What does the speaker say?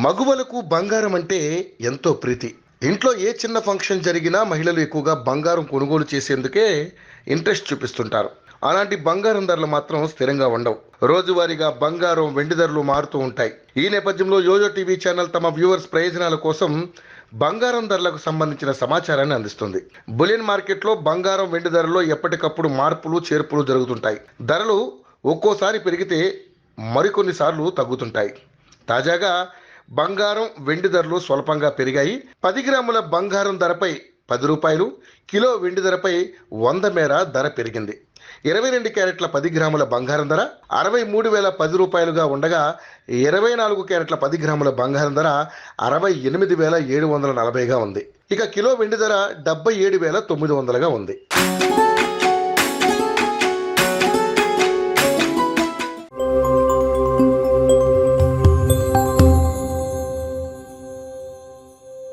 మగువలకు బంగారం అంటే ఎంతో ప్రీతి. ఇంట్లో ఏ చిన్న ఫంక్షన్ జరిగినా మహిళలు ఎక్కువగా బంగారం కొనుగోలు చేసేందుకే ఇంట్రెస్ట్ చూపిస్తుంటారు. అలాంటి బంగారం ధరలు మాత్రం స్థిరంగా ఉండవు. రోజువారీగా బంగారం వెండి ధరలు మారుతూ ఉంటాయి. ఈ నేపథ్యంలో యోయో టీవీ ఛానల్ తమ వ్యూవర్స్ ప్రయోజనాల కోసం బంగారం ధరలకు సంబంధించిన సమాచారాన్ని అందిస్తుంది. బులియన్ మార్కెట్లో బంగారం వెండి ధరల్లో ఎప్పటికప్పుడు మార్పులు చేర్పులు జరుగుతుంటాయి. ధరలు ఒక్కోసారి పెరిగితే మరికొన్నిసార్లు తగ్గుతుంటాయి. తాజాగా బంగారం వెండి ధరలు స్వల్పంగా పెరిగాయి. 10 గ్రాముల బంగారం ధరపై రూ. 10, కిలో వెండి ధరపై 100 మేర ధర పెరిగింది. 22 క్యారెట్ల 10 గ్రాముల బంగారం ధర 63,010 ఉండగా 24 క్యారెట్ల 10 గ్రాముల బంగారం ధర 68,740 ఉంది. ఇక కిలో వెండి ధర 77,900 ఉంది.